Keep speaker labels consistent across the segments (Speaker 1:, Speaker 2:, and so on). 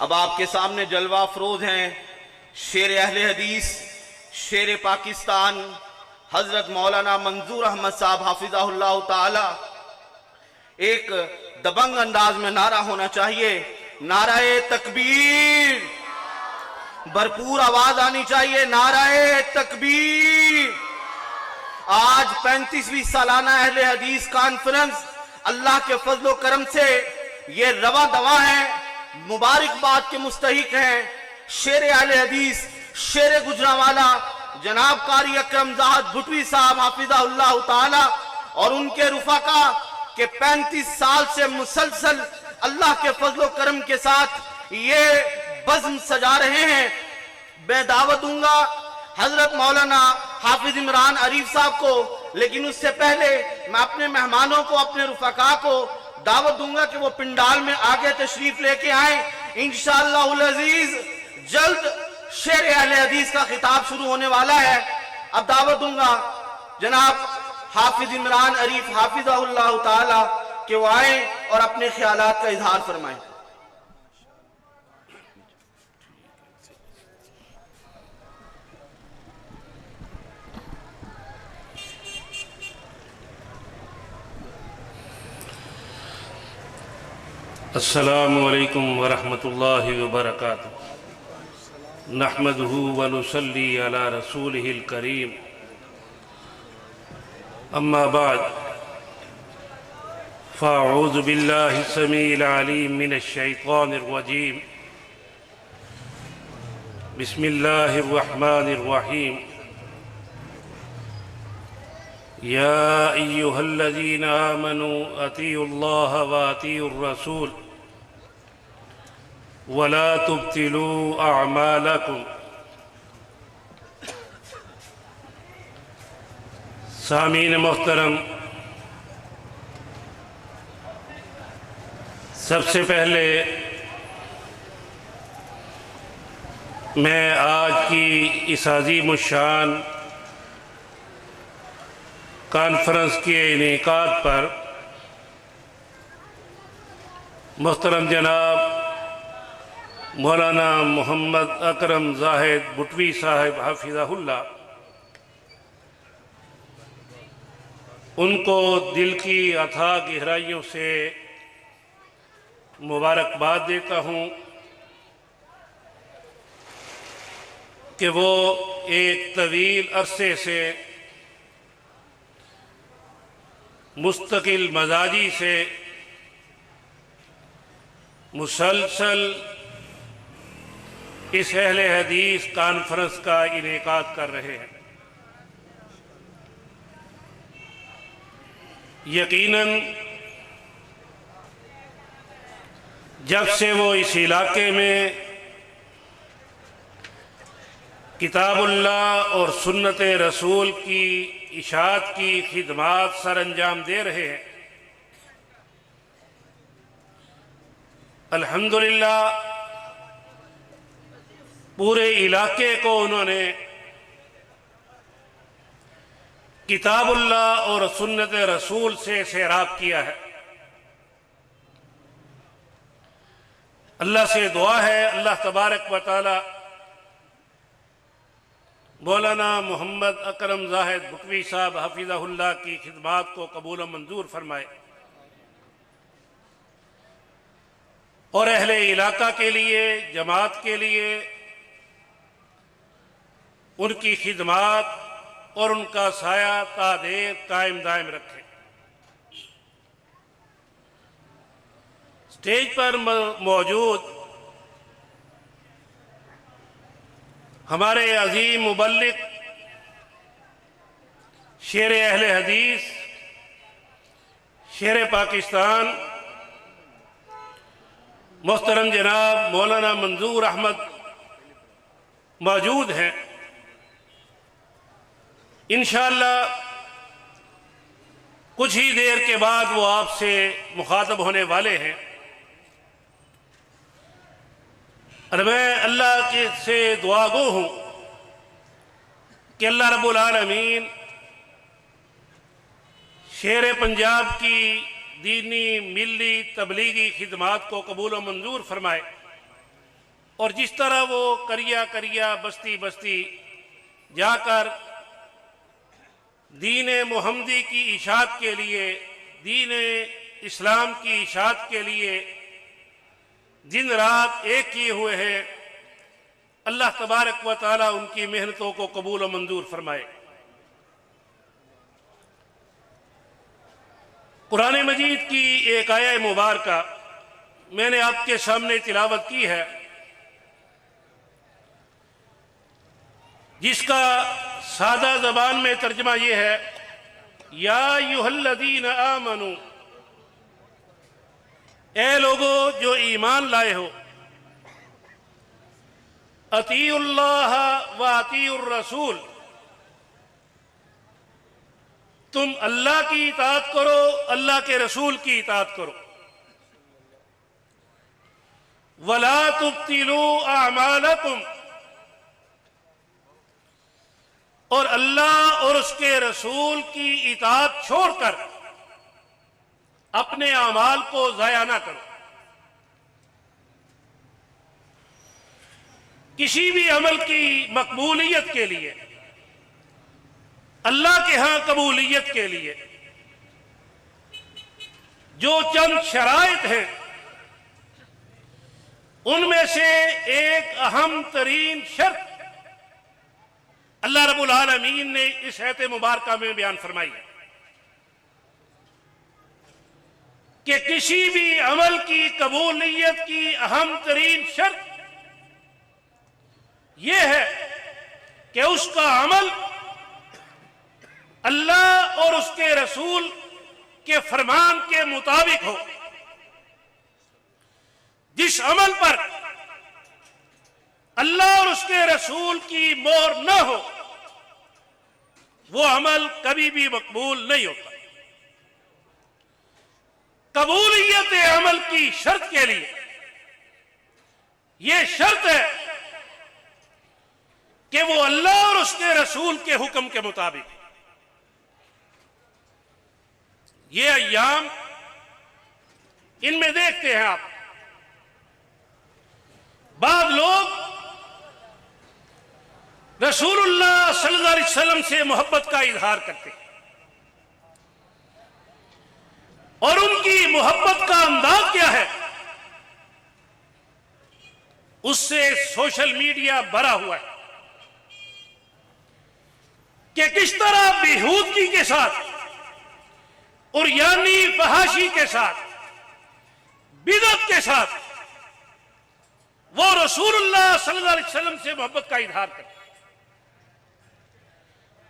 Speaker 1: اب آپ کے سامنے جلوہ افروز ہیں شیر اہل حدیث، شیر پاکستان حضرت مولانا منظور احمد صاحب حافظہ اللہ تعالی۔ ایک دبنگ انداز میں نعرہ ہونا چاہیے، نعرہ تکبیر، بھرپور آواز آنی چاہیے، نعرہ تکبیر۔ آج 35ویں سالانہ اہل حدیث کانفرنس اللہ کے فضل و کرم سے یہ رواں دواں ہے، مبارکباد کے مستحق ہیں شیر اہل حدیث، شیر گجرانوالہ جناب قاری اکرم زاہد بھٹوی صاحب حافظہ اللہ تعالی اور ان کے رفقا کہ 35 سال سے مسلسل اللہ کے فضل و کرم کے ساتھ یہ بزم سجا رہے ہیں۔ میں دعوت دوں گا حضرت مولانا حافظ عمران عریف صاحب کو، لیکن اس سے پہلے میں اپنے مہمانوں کو، اپنے رفقا کو دعوت دوں گا کہ وہ پنڈال میں آگے تشریف لے کے آئیں۔ انشاءاللہ العزیز جلد شیر اہل حدیث کا خطاب شروع ہونے والا ہے۔ اب دعوت دوں گا جناب حافظ عمران عریف حافظہ اللہ تعالی کہ وہ آئیں اور اپنے خیالات کا اظہار فرمائیں۔
Speaker 2: السلام علیکم ورحمۃ اللہ وبرکاتہ۔ نحمدہ ونصلی علی رسولہ الکریم، اما بعد فاعوذ باللہ السمیع العلیم من الشیطان الرجیم، بسم اللہ الرحمن الرحیم۔ یا ایہا الذین آمنوا اطیعوا اللہ واطیعوا الرسول ولا تبطلوا اعمالکم۔ سامعین محترم، سب سے پہلے میں آج کی اس عظیم الشان کانفرنس کے انعقاد پر محترم جناب مولانا محمد اکرم زاہد بھٹوی صاحب حافظہ اللہ، ان کو دل کی اتھاہ گہرائیوں سے مبارکباد دیتا ہوں کہ وہ ایک طویل عرصے سے مستقل مزاجی سے مسلسل اس اہل حدیث کانفرنس کا انعقاد کر رہے ہیں۔ یقیناً جب سے وہ اس علاقے میں کتاب اللہ اور سنت رسول کی اشاعت کی خدمات سر انجام دے رہے ہیں، الحمدللہ پورے علاقے کو انہوں نے کتاب اللہ اور سنت رسول سے سیراب کیا ہے۔ اللہ سے دعا ہے اللہ تبارک و تعالی مولانا محمد اکرم زاہد بھٹوی صاحب حفظہ اللہ کی خدمات کو قبول و منظور فرمائے، اور اہل علاقہ کے لیے، جماعت کے لیے ان کی خدمات اور ان کا سایہ تا دیر قائم دائم رکھے۔ اسٹیج پر موجود ہمارے عظیم مبلغ شیر اہل حدیث، شیر پاکستان محترم جناب مولانا منظور احمد موجود ہیں۔ انشاءاللہ کچھ ہی دیر کے بعد وہ آپ سے مخاطب ہونے والے ہیں، اور میں اللہ سے دعا گو ہوں کہ اللہ رب العالمین شیر پنجاب کی دینی، ملی، تبلیغی خدمات کو قبول و منظور فرمائے، اور جس طرح وہ کریا کریا بستی بستی جا کر دین محمدی کی اشاعت کے لیے، دین اسلام کی اشاعت کے لیے دن رات ایک کیے ہوئے ہیں، اللہ تبارک و تعالیٰ ان کی محنتوں کو قبول و منظور فرمائے۔ قرآن مجید کی ایک آیہ مبارکہ میں نے آپ کے سامنے تلاوت کی ہے، جس کا سادہ زبان میں ترجمہ یہ ہے: یا ایھا الذین آمنوا، اے لوگو جو ایمان لائے ہو، اطیعوا اللہ و اطیعوا الرسول، تم اللہ کی اطاعت کرو، اللہ کے رسول کی اطاعت کرو، ولا تبطلوا اعمالکم، اور اللہ اور اس کے رسول کی اطاعت چھوڑ کر اپنے اعمال کو ضائع نہ کرو۔ کسی بھی عمل کی مقبولیت کے لیے، اللہ کے ہاں قبولیت کے لیے جو چند شرائط ہیں، ان میں سے ایک اہم ترین شرط اللہ رب العالمین نے اس آیت مبارکہ میں بیان فرمائی ہے کہ کسی بھی عمل کی قبولیت کی اہم ترین شرط یہ ہے کہ اس کا عمل اللہ اور اس کے رسول کے فرمان کے مطابق ہو۔ جس عمل پر اللہ اور اس کے رسول کی مہر نہ ہو، وہ عمل کبھی بھی مقبول نہیں ہوتا۔ قبولیت عمل کی شرط کے لیے یہ شرط ہے کہ وہ اللہ اور اس کے رسول کے حکم کے مطابق۔ یہ ایام ان میں دیکھتے ہیں آپ، بعض لوگ رسول اللہ صلی اللہ علیہ وسلم سے محبت کا اظہار کرتے ہیں، اور ان کی محبت کا انداز کیا ہے؟ اس سے سوشل میڈیا بھرا ہوا ہے کہ کس طرح بےہودگی کے ساتھ اور یعنی فحاشی کے ساتھ، بدعت کے ساتھ وہ رسول اللہ صلی اللہ علیہ وسلم سے محبت کا اظہار کرتے ہیں۔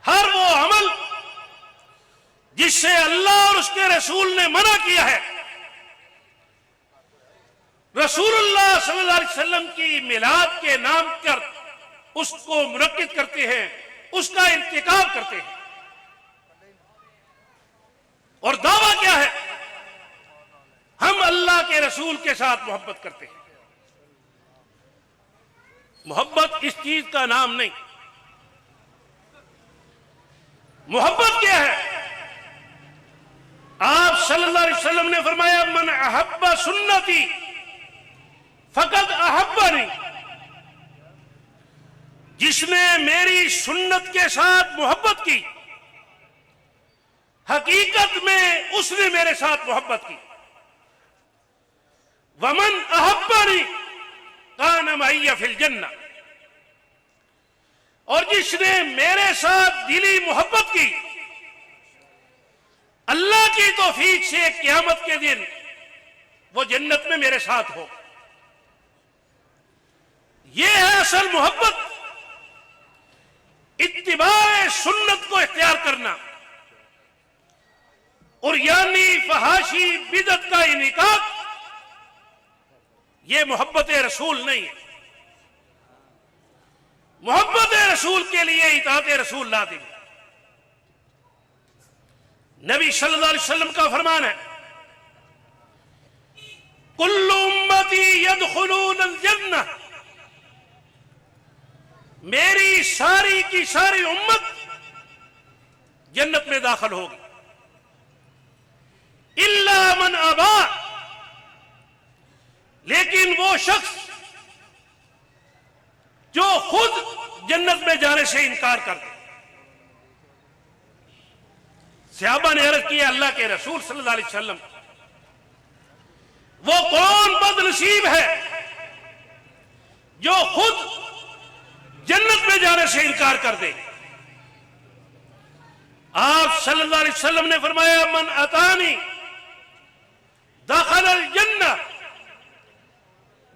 Speaker 2: ہر وہ عمل جس سے اللہ اور اس کے رسول نے منع کیا ہے، رسول اللہ صلی اللہ علیہ وسلم کی میلاد کے نام پر اس کو منعقد کرتے ہیں، اس کا ارتکاب کرتے ہیں، اور دعویٰ کیا ہے؟ ہم اللہ کے رسول کے ساتھ محبت کرتے ہیں۔ محبت اس چیز کا نام نہیں۔ محبت کیا ہے؟ آپ صلی اللہ علیہ وسلم نے فرمایا: من احب سنتی فقد احبنی، جس نے میری سنت کے ساتھ محبت کی، حقیقت میں اس نے میرے ساتھ محبت کی۔ ومن احبنی کان معی فی الجنہ، اور جس نے میرے ساتھ دلی محبت کی، اللہ کی توفیق سے قیامت کے دن وہ جنت میں میرے ساتھ ہو۔ یہ ہے اصل محبت، اتباع سنت کو اختیار کرنا، اور یعنی فحاشی بدعت کا انعقاد، یہ محبت رسول نہیں ہے۔ محبت رسول کے لیے اطاعت رسول لازم ہے۔ نبی صلی اللہ علیہ وسلم کا فرمان ہے: کل امتی یدخلون الجنہ، میری ساری کی ساری امت جنت میں داخل ہوگی، الا من ابا، لیکن وہ شخص جو خود جنت میں جانے سے انکار کر دے۔ صحابہ نے عرض کیا اللہ کے رسول صلی اللہ علیہ وسلم وہ کون بد نصیب ہے جو خود جنت میں جانے سے انکار کر دے؟ آپ صلی اللہ علیہ وسلم نے فرمایا من اتانی دخل الجنہ،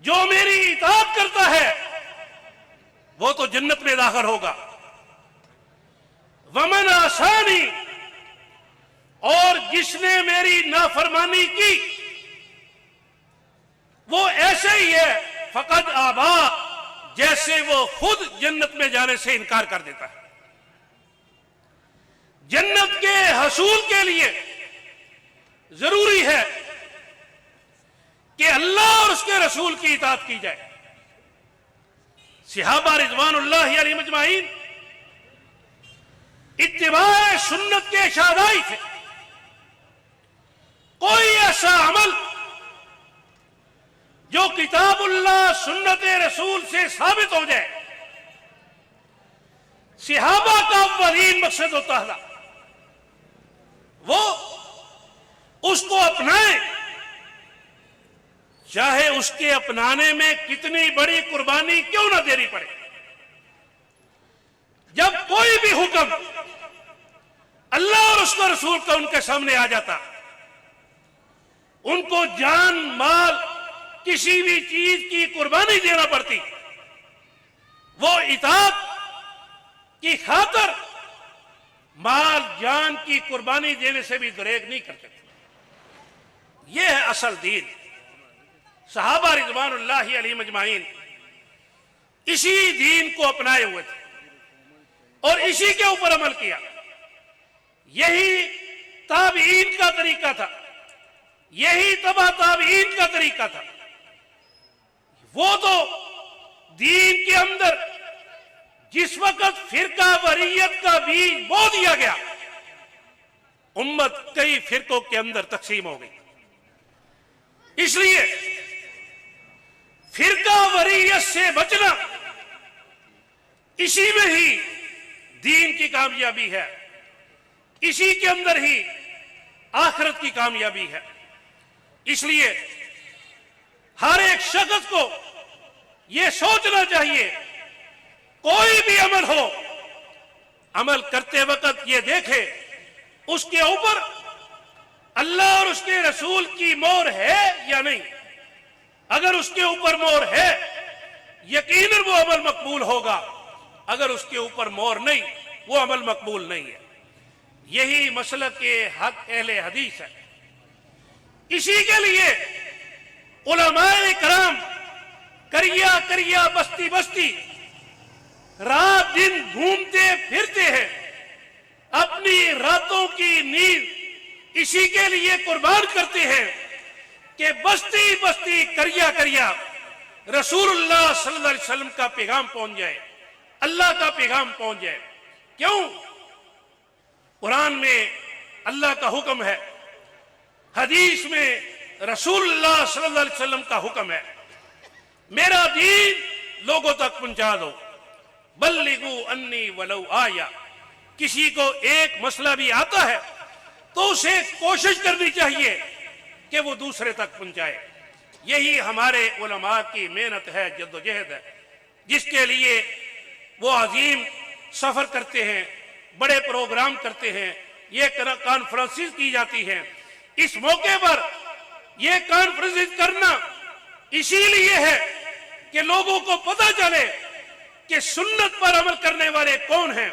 Speaker 2: جو میری اطاعت کرتا ہے وہ تو جنت میں داخل ہوگا۔ ومن عصانی، اور جس نے میری نافرمانی کی وہ ایسے ہی ہے فقد آبا، جیسے وہ خود جنت میں جانے سے انکار کر دیتا ہے۔ جنت کے حصول کے لیے ضروری ہے کہ اللہ اور اس کے رسول کی اطاعت کی جائے۔ صحابہ رضوان اللہ علیہم اجمعین اتباع سنت کے شادائی تھے۔ کوئی ایسا عمل جو کتاب اللہ سنت رسول سے ثابت ہو جائے، صحابہ کا اولین مقصد ہوتا تھا وہ اس کو اپنائیں، چاہے اس کے اپنانے میں کتنی بڑی قربانی کیوں نہ دینی پڑے۔ جب کوئی بھی حکم اللہ اور اس کا رسول کا ان کے سامنے آ جاتا، ان کو جان مال کسی بھی چیز کی قربانی دینا پڑتی، وہ اطاعت کی خاطر مال جان کی قربانی دینے سے بھی دریغ نہیں کرتے تھے۔ یہ ہے اصل دین۔ صحابہ رضوان اللہ علیہم اجمعین اسی دین کو اپنائے ہوئے تھے اور اسی کے اوپر عمل کیا۔ یہی تابعین کا طریقہ تھا، یہی تبع تابعین کا طریقہ تھا۔ وہ تو دین کے اندر جس وقت فرقہ وریت کا بیج بو دیا گیا، امت کئی فرقوں کے اندر تقسیم ہو گئی۔ اس لیے فرقہ وریت سے بچنا اسی میں ہی دین کی کامیابی ہے، اسی کے اندر ہی آخرت کی کامیابی ہے۔ اس لیے ہر ایک شخص کو یہ سوچنا چاہیے کوئی بھی عمل ہو، عمل کرتے وقت یہ دیکھے اس کے اوپر اللہ اور اس کے رسول کی مہر ہے یا نہیں۔ اگر اس کے اوپر مہر ہے یقیناً وہ عمل مقبول ہوگا، اگر اس کے اوپر مہر نہیں وہ عمل مقبول نہیں ہے۔ یہی مسلک کے حق اہل حدیث ہے۔ اسی کے لیے علماء کرام کریا کریا بستی بستی رات دن گھومتے پھرتے ہیں، اپنی راتوں کی نیند اسی کے لیے قربان کرتے ہیں کہ بستی بستی کریا کریا رسول اللہ صلی اللہ علیہ وسلم کا پیغام پہنچ جائے، اللہ کا پیغام پہنچ جائے۔ کیوں؟ قرآن میں اللہ کا حکم ہے، حدیث میں رسول اللہ صلی اللہ علیہ وسلم کا حکم ہے، میرا دین لوگوں تک پہنچا دو، بلغوا انی ولو آیا۔ کسی کو ایک مسئلہ بھی آتا ہے تو اسے کوشش کرنی چاہیے کہ وہ دوسرے تک پہنچائے۔ یہی ہمارے علماء کی محنت ہے، جد و جہد ہے، جس کے لیے وہ عظیم سفر کرتے ہیں، بڑے پروگرام کرتے ہیں، یہ کانفرنسز کی جاتی ہیں۔ اس موقع پر یہ کانفرنسز کرنا اسی لیے ہے کہ لوگوں کو پتہ چلے کہ سنت پر عمل کرنے والے کون ہیں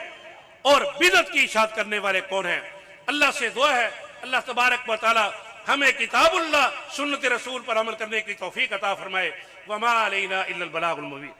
Speaker 2: اور بدعت کی اشاعت کرنے والے کون ہیں۔ اللہ سے دعا ہے اللہ تبارک و تعالی ہمیں کتاب اللہ سنت رسول پر عمل کرنے کی توفیق عطا فرمائے۔ وما علینا الا البلاغ المبین۔